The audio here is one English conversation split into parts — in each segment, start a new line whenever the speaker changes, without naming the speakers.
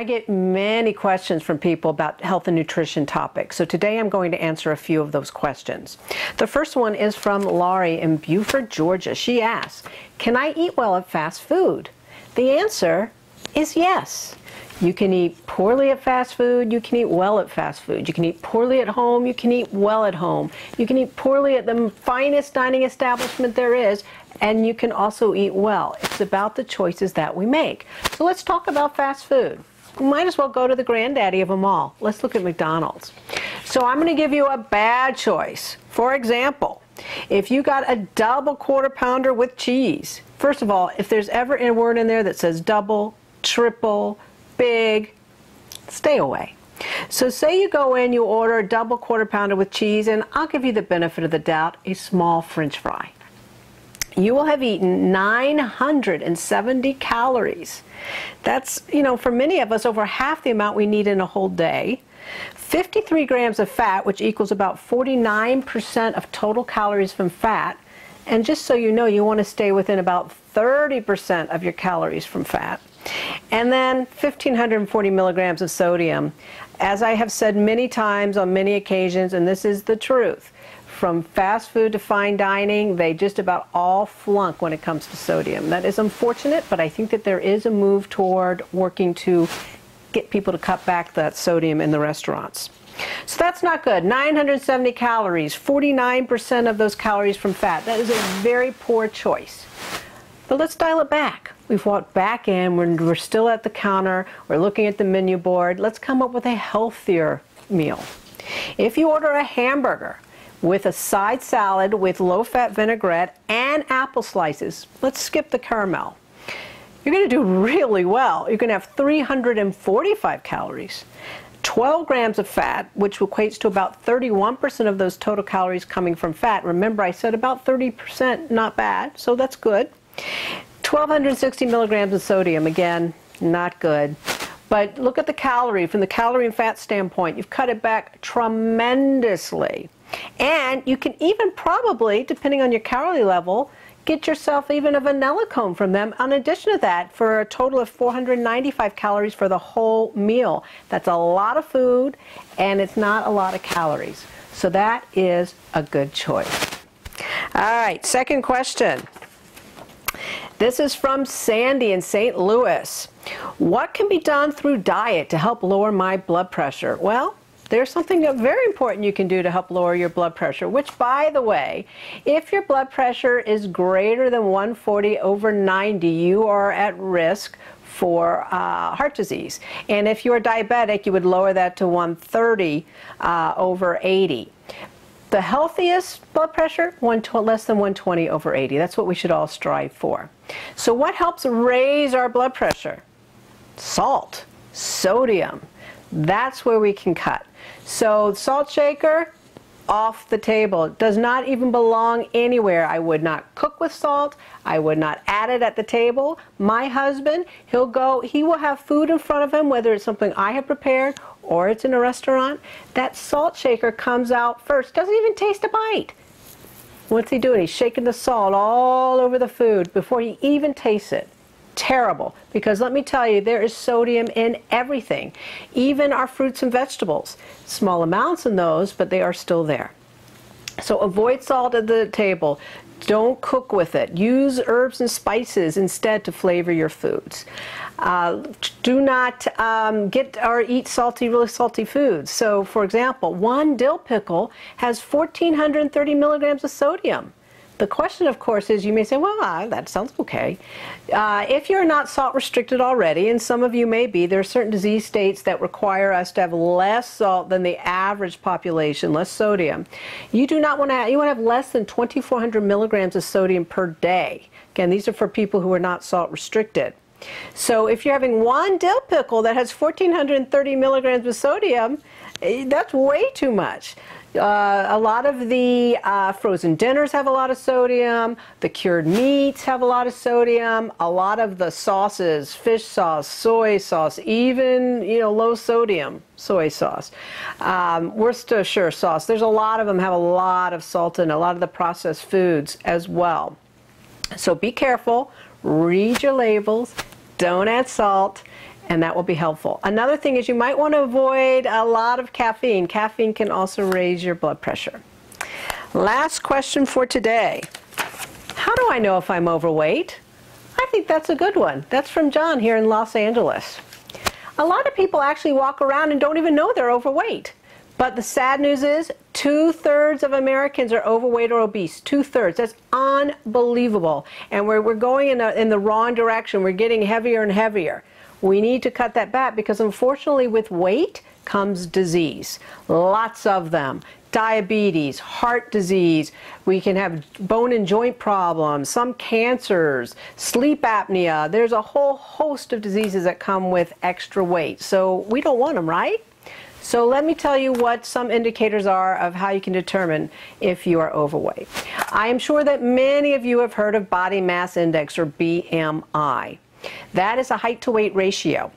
I get many questions from people about health and nutrition topics, so today I'm going to answer a few of those questions. The first one is from Laurie in Beaufort, Georgia. She asks, can I eat well at fast food? The answer is yes. You can eat poorly at fast food, you can eat well at fast food. You can eat poorly at home, you can eat well at home. You can eat poorly at the finest dining establishment there is, and you can also eat well. It's about the choices that we make. So let's talk about fast food. We might as well go to the granddaddy of them all. Let's look at McDonald's. So I'm going to give you a bad choice. For example, if you got a double quarter pounder with cheese, first of all, if there's ever a word in there that says double, triple, big, stay away. So say you go in, you order a double quarter pounder with cheese, and I'll give you the benefit of the doubt, a small French fry. You will have eaten 970 calories. That's, for many of us, over half the amount we need in a whole day. 53 grams of fat, which equals about 49% of total calories from fat. And just so you know, you want to stay within about 30% of your calories from fat. And then 1,540 milligrams of sodium. As I have said many times on many occasions, and this is the truth, from fast food to fine dining, they just about all flunk when it comes to sodium. That is unfortunate, but I think that there is a move toward working to get people to cut back that sodium in the restaurants. So that's not good. 970 calories, 49% of those calories from fat. That is a very poor choice. But let's dial it back. We've walked back in, we're still at the counter, we're looking at the menu board. Let's come up with a healthier meal. If you order a hamburger with a side salad with low-fat vinaigrette and apple slices, let's skip the caramel. You're going to do really well. You're going to have 345 calories. 12 grams of fat, which equates to about 31% of those total calories coming from fat. Remember, I said about 30%, not bad, so that's good. 1,260 milligrams of sodium, again, not good. But look at the calorie. From the calorie and fat standpoint, you've cut it back tremendously. And you can even probably, depending on your calorie level, get yourself even a vanilla cone from them in addition to that for a total of 495 calories for the whole meal. That's a lot of food and it's not a lot of calories. So that is a good choice. All right, second question. This is from Sandy in St. Louis. What can be done through diet to help lower my blood pressure? Well, there's something very important you can do to help lower your blood pressure, which, by the way, if your blood pressure is greater than 140/90, you are at risk for heart disease. And if you're diabetic, you would lower that to 130/80. The healthiest blood pressure, less than 120/80. That's what we should all strive for. So what helps raise our blood pressure? Salt, sodium. That's where we can cut. So salt shaker, off the table. It does not even belong anywhere. I would not cook with salt. I would not add it at the table. My husband, he will have food in front of him, whether it's something I have prepared or it's in a restaurant. That salt shaker comes out first. Doesn't even taste a bite. What's he doing? He's shaking the salt all over the food before he even tastes it. Terrible, because let me tell you, there is sodium in everything, even our fruits and vegetables. Small amounts in those, but they are still there. So avoid salt at the table. Don't cook with it. Use herbs and spices instead to flavor your foods. Do not get or eat really salty foods. So, for example, one dill pickle has 1,430 milligrams of sodium. The question, of course, is you may say, well, that sounds okay. If you're not salt restricted already, and some of you may be, there are certain disease states that require us to have less salt than the average population, less sodium. You do not want to, you want to have less than 2,400 milligrams of sodium per day. Again, these are for people who are not salt restricted. So if you're having one dill pickle that has 1,430 milligrams of sodium, that's way too much. A lot of the frozen dinners have a lot of sodium. The cured meats have a lot of sodium. A lot of the sauces, fish sauce, soy sauce, even low sodium soy sauce, Worcestershire sauce. There's a lot of them have a lot of salt in it. A lot of the processed foods as well. So be careful. Read your labels. Don't add salt. and that will be helpful. Another thing is you might want to avoid a lot of caffeine. Caffeine can also raise your blood pressure. Last question for today. How do I know if I'm overweight? I think that's a good one. That's from John here in Los Angeles. A lot of people actually walk around and don't even know they're overweight. But the sad news is 2/3 of Americans are overweight or obese. 2/3. That's unbelievable. And we're going in the wrong direction. We're getting heavier and heavier. We need to cut that back because unfortunately with weight comes disease. Lots of them. Diabetes, heart disease, we can have bone and joint problems, some cancers, sleep apnea. There's a whole host of diseases that come with extra weight. So we don't want them, right? So let me tell you what some indicators are of how you can determine if you are overweight. I am sure that many of you have heard of body mass index, or BMI. That is a height to weight ratio.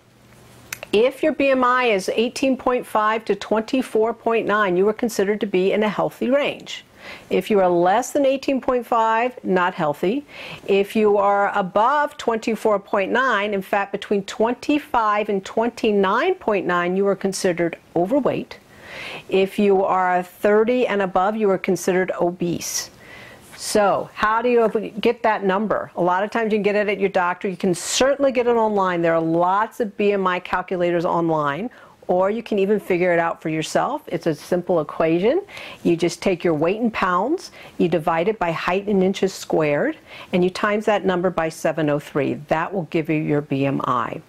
If your BMI is 18.5 to 24.9, you are considered to be in a healthy range. If you are less than 18.5, not healthy. If you are above 24.9, in fact between 25 and 29.9, you are considered overweight. If you are 30 and above, you are considered obese. So how do you get that number? A lot of times you can get it at your doctor. You can certainly get it online. There are lots of BMI calculators online, or you can even figure it out for yourself. It's a simple equation. You just take your weight in pounds, you divide it by height in inches squared, and you times that number by 703. That will give you your BMI.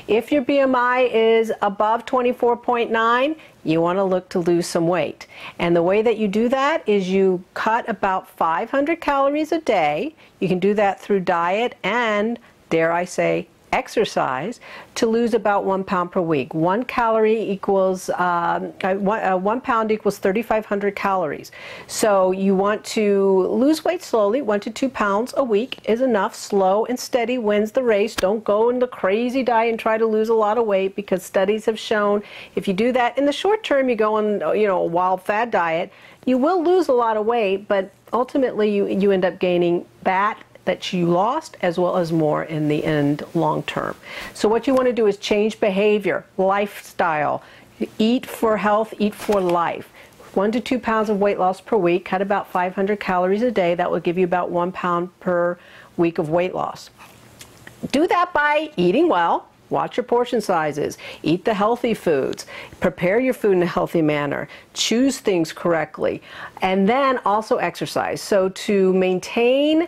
If your BMI is above 24.9, you want to look to lose some weight. And the way that you do that is you cut about 500 calories a day. You can do that through diet and, dare I say, exercise to lose about 1 pound per week. 1 calorie equals, 1 pound equals 3,500 calories. So you want to lose weight slowly. 1 to 2 pounds a week is enough. Slow and steady wins the race. Don't go in the crazy diet and try to lose a lot of weight, because studies have shown if you do that in the short term, you go on a wild fad diet, you will lose a lot of weight, but ultimately you end up gaining that you lost, as well as more in the end, long term. So what you want to do is change behavior, lifestyle, eat for health, eat for life. 1 to 2 pounds of weight loss per week, cut about 500 calories a day. That will give you about 1 pound per week of weight loss. Do that by eating well. Watch your portion sizes, eat the healthy foods, prepare your food in a healthy manner, choose things correctly, and then also exercise. So to maintain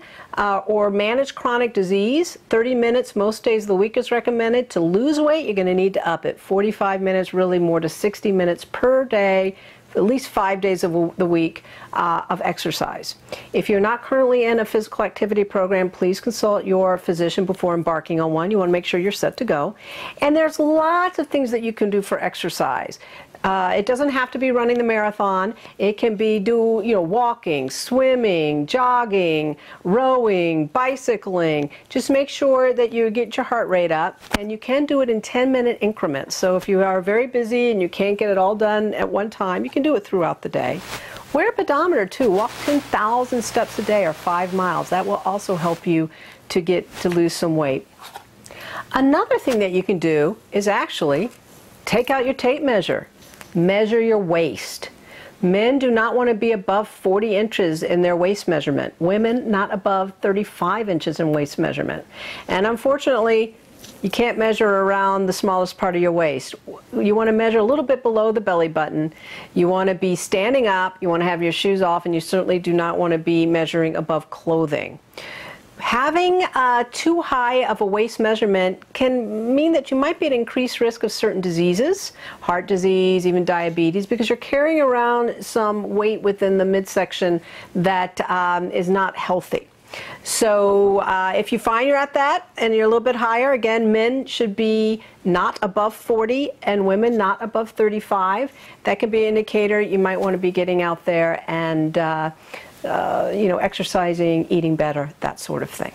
or manage chronic disease, 30 minutes most days of the week is recommended. To lose weight, you're going to need to up it 45 minutes, really more to 60 minutes per day, at least 5 days of the week of exercise. If you're not currently in a physical activity program, please consult your physician before embarking on one. You want to make sure you're set to go. And there's lots of things that you can do for exercise. It doesn't have to be running the marathon. It can be walking, swimming, jogging, rowing, bicycling. Just make sure that you get your heart rate up, and you can do it in 10-minute increments. So if you are very busy and you can't get it all done at one time, you can do it throughout the day. Wear a pedometer too. Walk 10,000 steps a day, or 5 miles. That will also help you to lose some weight. Another thing that you can do is actually take out your tape measure. Measure your waist. Men do not want to be above 40 inches in their waist measurement. Women not above 35 inches in waist measurement. And unfortunately, you can't measure around the smallest part of your waist. You want to measure a little bit below the belly button. You want to be standing up. You want to have your shoes off, and you certainly do not want to be measuring above clothing. Having too high of a waist measurement can mean that you might be at increased risk of certain diseases, heart disease, even diabetes, because you're carrying around some weight within the midsection that is not healthy. So if you find you're at that and you're a little bit higher, again, men should be not above 40 and women not above 35. That can be an indicator you might want to be getting out there and exercising, eating better, that sort of thing.